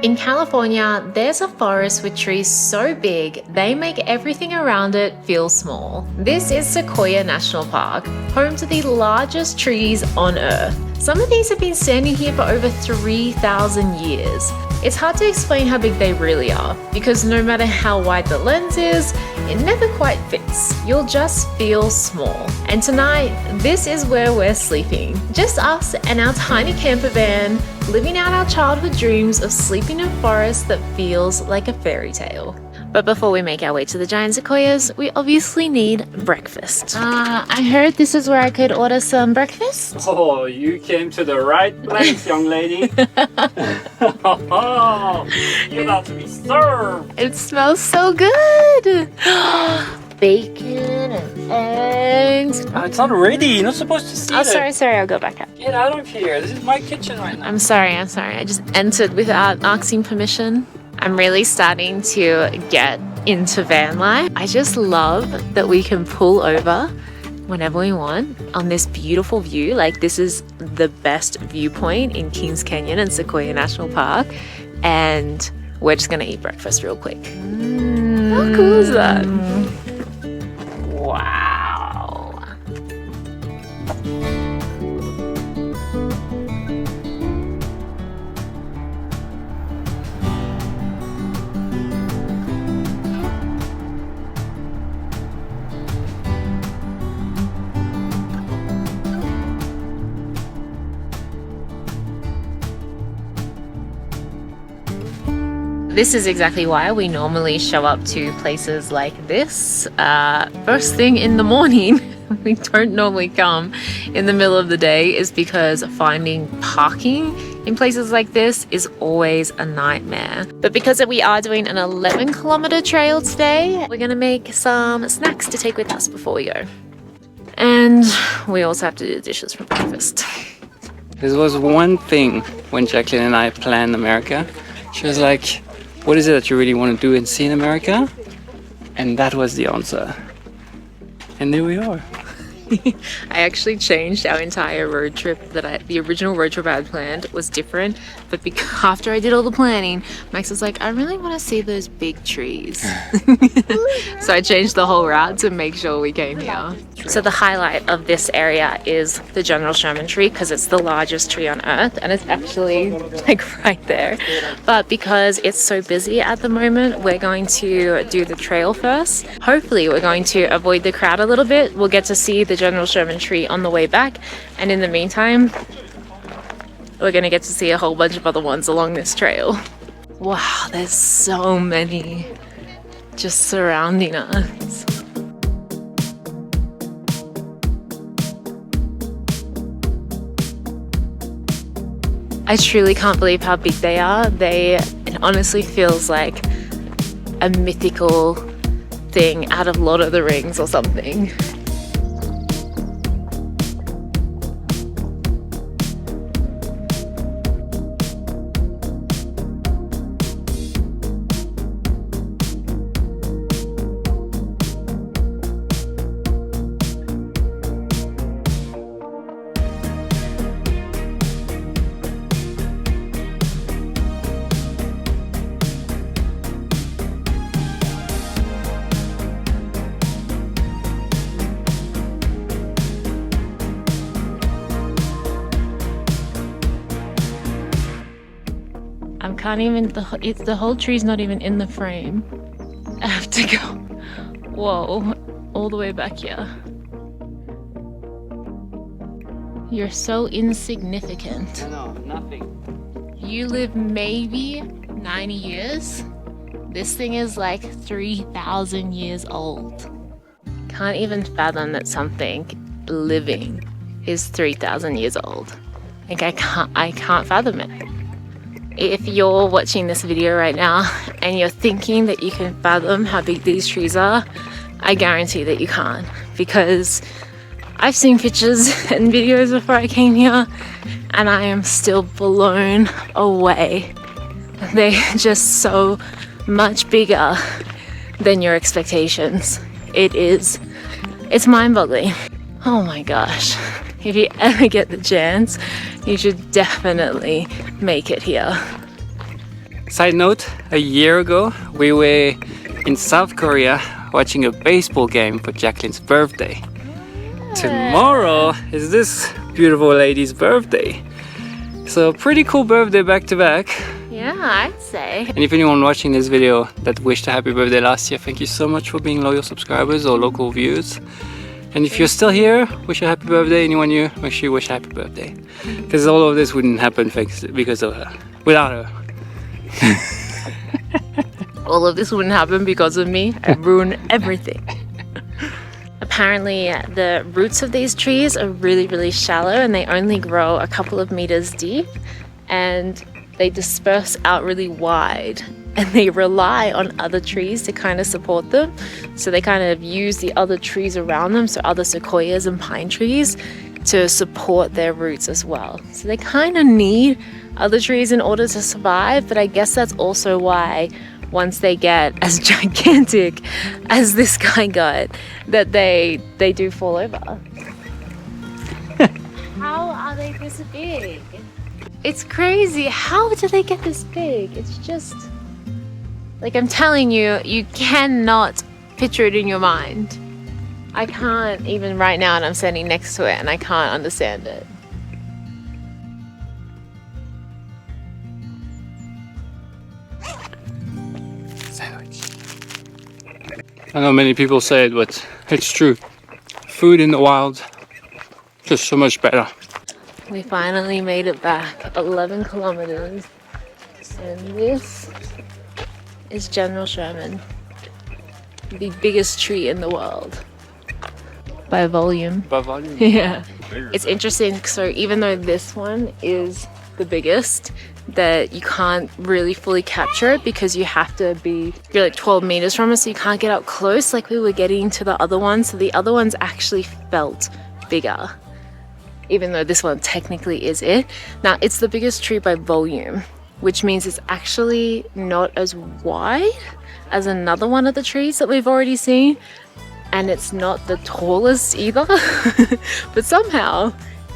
In California, there's a forest with trees so big, they make everything around it feel small. This is Sequoia National Park, home to the largest trees on Earth. Some of these have been standing here for over 3,000 years. It's hard to explain how big they really are, because no matter how wide the lens is, it never quite fits. You'll just feel small. And tonight, this is where we're sleeping. Just us and our tiny camper van, living out our childhood dreams of sleeping in a forest that feels like a fairy tale. But before we make our way to the giant sequoias, we obviously need breakfast. I heard this is where I could order some breakfast. Oh, you came to the right place, young lady. Oh, you're about to be served. It smells so good. Bacon and eggs. It's not ready. You're not supposed to see it. Sorry, I'll go back up. Get out of here. This is my kitchen right now. I'm sorry. I just entered without asking permission. I'm really starting to get into van life. I just love that we can pull over whenever we want on this beautiful view. Like, this is the best viewpoint in Kings Canyon and Sequoia National Park. And we're just gonna eat breakfast real quick. How cool is that? Wow. This is exactly why we normally show up to places like this first thing in the morning. We don't normally come in the middle of the day, is because finding parking in places like this is always a nightmare. But because we are doing an 11-kilometer trail today, we're gonna make some snacks to take with us before we go. And we also have to do the dishes for breakfast. This was one thing when Jacqueline and I planned America. She was like, what is it that you really want to do and see in America? And that was the answer. And there we are. I actually changed our entire road trip. The original road trip I had planned was different, but after I did all the planning, Max was like, I really want to see those big trees. So I changed the whole route to make sure we came here. So the highlight of this area is the General Sherman tree, because it's the largest tree on Earth, and it's actually like right there. But because it's so busy at the moment, we're going to do the trail first. Hopefully we're going to avoid the crowd a little bit. We'll get to see the General Sherman tree on the way back, and in the meantime we're gonna get to see a whole bunch of other ones along this trail. Wow, there's so many just surrounding us. I truly can't believe how big they are. It honestly feels like a mythical thing out of Lord of the Rings or something. The whole tree's not even in the frame. I have to go, whoa, all the way back here. You're so insignificant. No, nothing. You live maybe 90 years. This thing is like 3,000 years old. Can't even fathom that something living is 3,000 years old. Like, I can't fathom it. If you're watching this video right now and you're thinking that you can fathom how big these trees are, I guarantee that you can't, because I've seen pictures and videos before I came here and I am still blown away. They're just so much bigger than your expectations. It's mind-boggling. Oh my gosh. If you ever get the chance, you should definitely make it here. Side note, a year ago we were in South Korea watching a baseball game for Jacqueline's birthday. Tomorrow is this beautiful lady's birthday. So pretty cool birthday back to back. Yeah, I'd say. And if anyone watching this video that wished a happy birthday last year, thank you so much for being loyal subscribers or local viewers. And if you're still here, wish a happy birthday. Anyone new, make sure you wish a happy birthday. Because all of this wouldn't happen because of her. Without her. All of this wouldn't happen because of me. I ruin everything. Apparently, the roots of these trees are really, really shallow and they only grow a couple of meters deep and they disperse out really wide and they rely on other trees to kind of support them. So they kind of use the other trees around them, so other sequoias and pine trees, to support their roots as well. So they kind of need other trees in order to survive, but I guess that's also why once they get as gigantic as this guy got, that they do fall over. How are they this big? It's crazy. How do they get this big? It's just, like I'm telling you, you cannot picture it in your mind. I can't even right now, and I'm standing next to it and I can't understand it. I know many people say it, but it's true. Food in the wild, just so much better. We finally made it back 11 kilometers. And this is General Sherman, the biggest tree in the world. By volume. By volume? Yeah. It's interesting, so even though this one is the biggest, that you can't really fully capture it because you have to be, you're like 12 meters from it, so you can't get up close like we were getting to the other ones. So the other ones actually felt bigger, even though this one technically is it. Now it's the biggest tree by volume, which means it's actually not as wide as another one of the trees that we've already seen, and it's not the tallest either. But somehow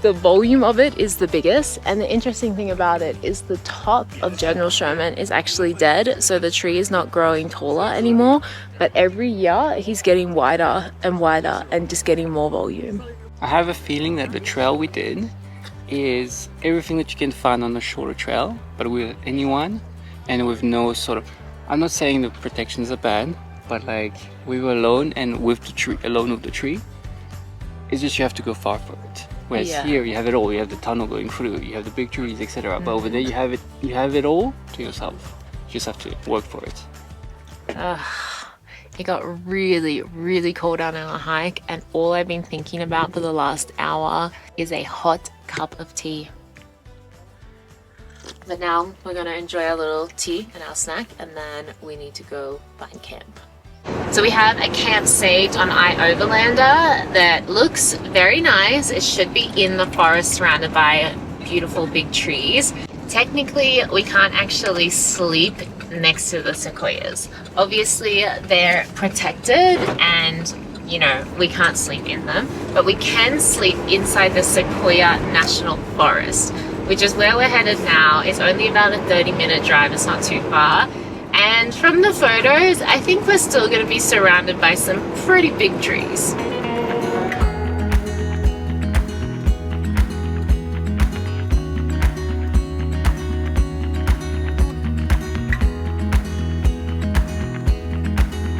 the volume of it is the biggest, and the interesting thing about it is the top of General Sherman is actually dead, so the tree is not growing taller anymore, but every year he's getting wider and just getting more volume. I have a feeling that the trail we did is everything that you can find on a shorter trail, but with anyone and with no sort of, I'm not saying the protections are bad, but like we were alone and with the tree, alone with the tree, it's just you have to go far for it. Whereas here you have it all. You have the tunnel going through, you have the big trees, etc. But over there you have it all to yourself. You just have to work for it. It got really, really cold on our hike, and all I've been thinking about for the last hour is a hot cup of tea. But now we're gonna enjoy our little tea and our snack, and then we need to go find camp. So we have a camp saved on iOverlander that looks very nice. It should be in the forest surrounded by beautiful big trees. Technically, we can't actually sleep next to the sequoias. Obviously, they're protected and, you know, we can't sleep in them, but we can sleep inside the Sequoia National Forest, which is where we're headed now. It's only about a 30-minute drive, it's not too far. And from the photos, I think we're still going to be surrounded by some pretty big trees.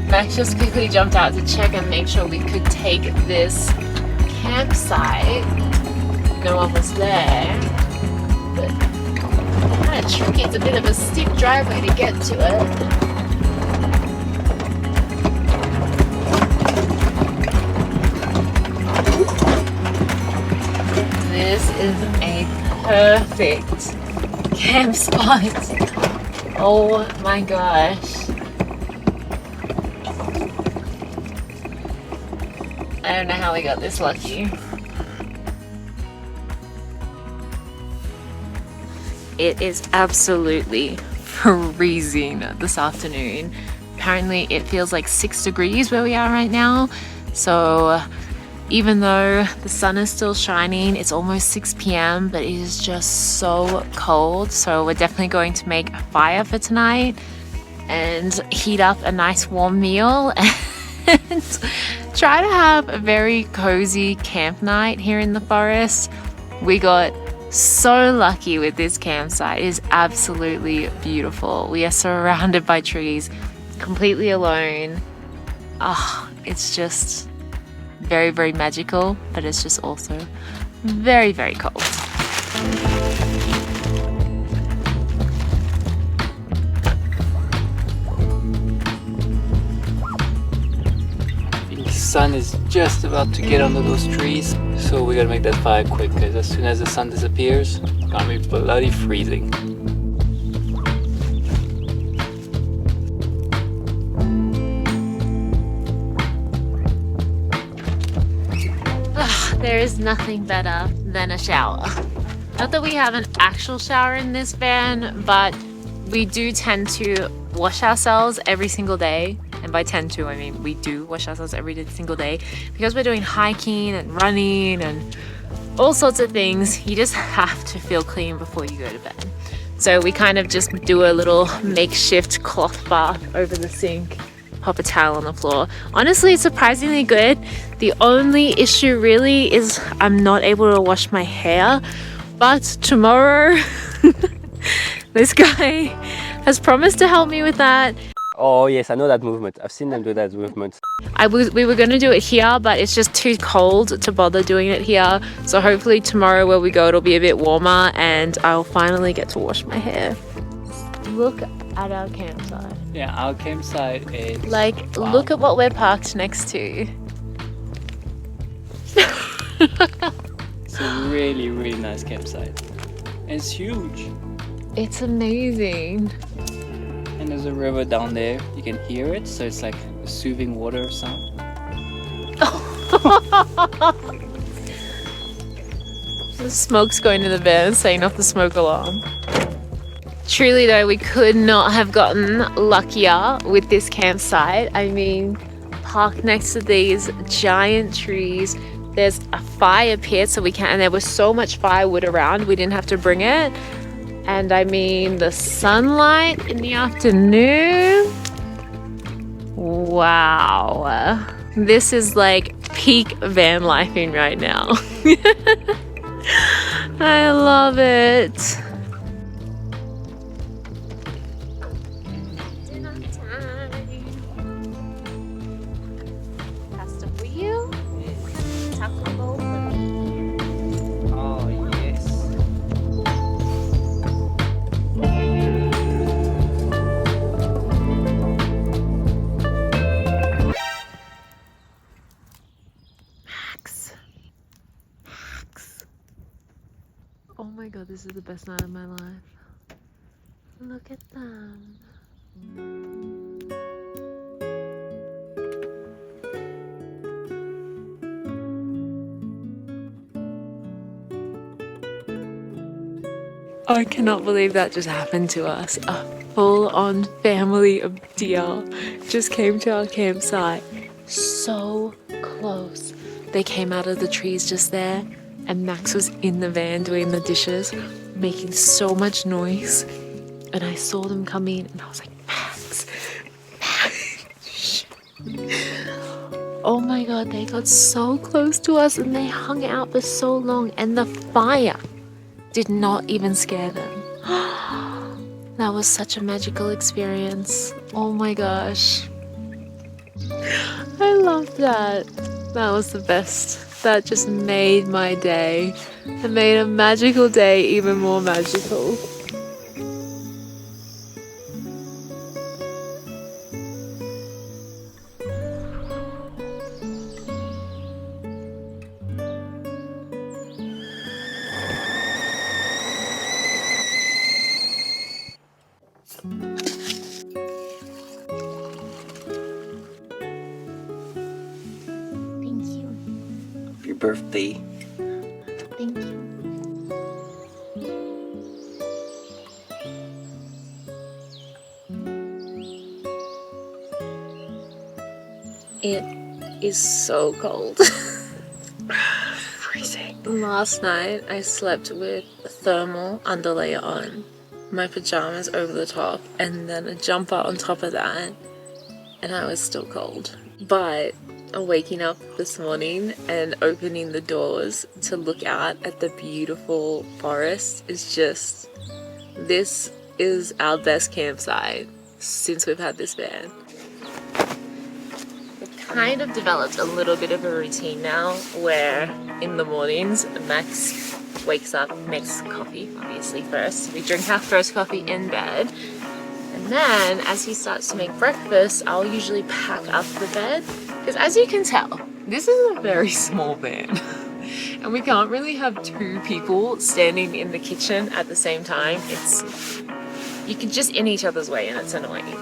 Max just quickly jumped out to check and make sure we could take this campsite. No one was there, but kind of tricky. It's a bit of a steep driveway to get to it. This is a perfect camp spot. Oh my gosh. I don't know how we got this lucky. It is absolutely freezing this afternoon. Apparently it feels like 6 degrees where we are right now. So Even though the sun is still shining, it's almost 6 p.m., but it is just so cold. So we're definitely going to make a fire for tonight and heat up a nice warm meal and try to have a very cozy camp night here in the forest. We got so lucky with this campsite. It is absolutely beautiful. We are surrounded by trees, completely alone. It's just very, very magical, but it's just also very, very cold. The sun is just about to get under those trees, so we gotta make that fire quick, because as soon as the sun disappears, it's gonna be bloody freezing. There is nothing better than a shower. Not that we have an actual shower in this van, but we do tend to wash ourselves every single day. And by tend to, I mean we do wash ourselves every single day because we're doing hiking and running and all sorts of things. You just have to feel clean before you go to bed. So we kind of just do a little makeshift cloth bath over the sink, pop a towel on the floor. Honestly, it's surprisingly good. The only issue really is I'm not able to wash my hair, but tomorrow this guy has promised to help me with that. Oh yes, I know that movement. I've seen them do that movement. We were going to do it here, but it's just too cold to bother doing it here. So hopefully tomorrow where we go, it'll be a bit warmer and I'll finally get to wash my hair. Look at our campsite. Yeah, our campsite is... Like, wow. Look at what we're parked next to. It's a really, really nice campsite. And it's huge. It's amazing. And there's a river down there. You can hear it, so it's like a soothing water sound. The smoke's going to the van, setting off the smoke alarm. Truly though, we could not have gotten luckier with this campsite. I mean, parked next to these giant trees. There's a fire pit, so we can, and there was so much firewood around, we didn't have to bring it. And I mean, the sunlight in the afternoon. Wow. This is like peak van lifing right now. I love it. Dinner time. Pasta for you. Taco bowl for me. Oh, yes. Max. Oh my god, this is the best night of my life. Look at them. I cannot believe that just happened to us. A full-on family of deer just came to our campsite. So close. They came out of the trees just there, and Max was in the van doing the dishes, making so much noise. And I saw them come in, and I was like, Max, Max. Oh my god, they got so close to us, and they hung out for so long, and the fire did not even scare them. That was such a magical experience. Oh my gosh. I love that. That was the best. That just made my day. It made a magical day even more magical. Thank you. Happy birthday. Thank you. It is so cold. And last night I slept with a thermal underlayer on, my pajamas over the top, and then a jumper on top of that, and I was still cold. But waking up this morning and opening the doors to look out at the beautiful forest is just, this is our best campsite since we've had this van. We've kind of developed a little bit of a routine now where in the mornings Max wakes up, makes coffee obviously first. We drink our first coffee in bed, and then as he starts to make breakfast, I'll usually pack up the bed. Because as you can tell, this is a very small van and we can't really have two people standing in the kitchen at the same time. You can just in each other's way and it's annoying.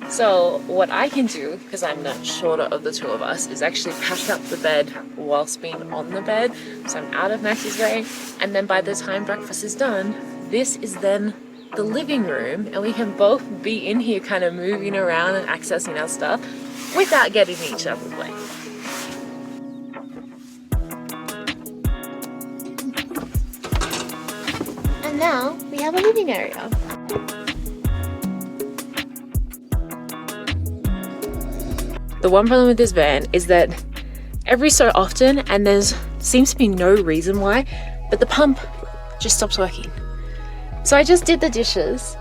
So what I can do, because I'm the shorter of the two of us, is actually pack up the bed whilst being on the bed. So I'm out of Max's way, and then by the time breakfast is done, this is then the living room and we can both be in here kind of moving around and accessing our stuff without getting in each other's way. And now we have a living area. The one problem with this van is that every so often, and there's seems to be no reason why, but the pump just stops working. So I just did the dishes,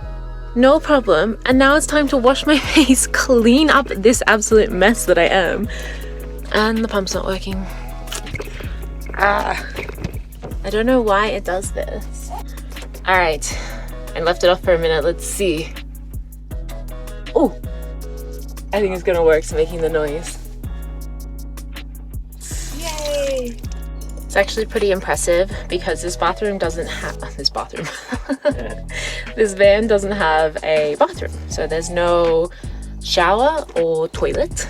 no problem, and now it's time to wash my face, clean up this absolute mess that I am, and the pump's not working. I don't know why it does this. All right, I left it off for a minute. Let's see. Oh, I think it's gonna work. It's making the noise. Yay! It's actually pretty impressive because this bathroom doesn't have this van doesn't have a bathroom, so there's no shower or toilet.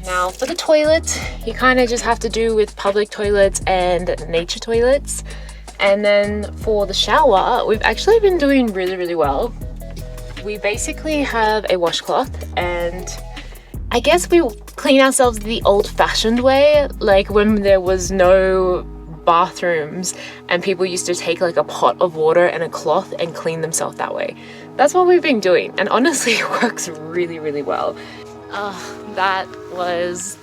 Now for the toilet, you kind of just have to do with public toilets and nature toilets. And then for the shower, we've actually been doing really, really well. We basically have a washcloth, and I guess we clean ourselves the old-fashioned way, like when there was no bathrooms and people used to take like a pot of water and a cloth and clean themselves that way. That's what we've been doing, and honestly it works really, really well. That was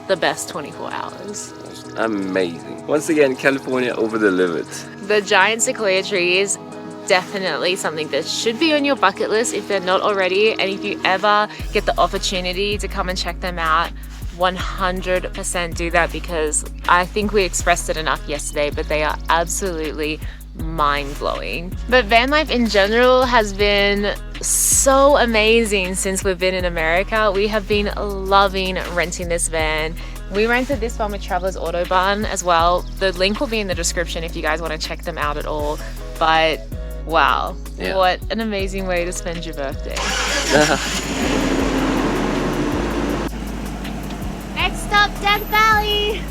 the best 24 hours. Amazing. Once again, California over-delivered. The giant sequoia trees, definitely something that should be on your bucket list if they're not already, and if you ever get the opportunity to come and check them out, 100% do that, because I think we expressed it enough yesterday, but they are absolutely mind-blowing. But van life in general has been so amazing since we've been in America. We have been loving renting this van. We rented this one with Travelers Autobahn as well. The link will be in the description if you guys want to check them out at all. But wow, yeah. What an amazing way to spend your birthday. Next stop, Death Valley.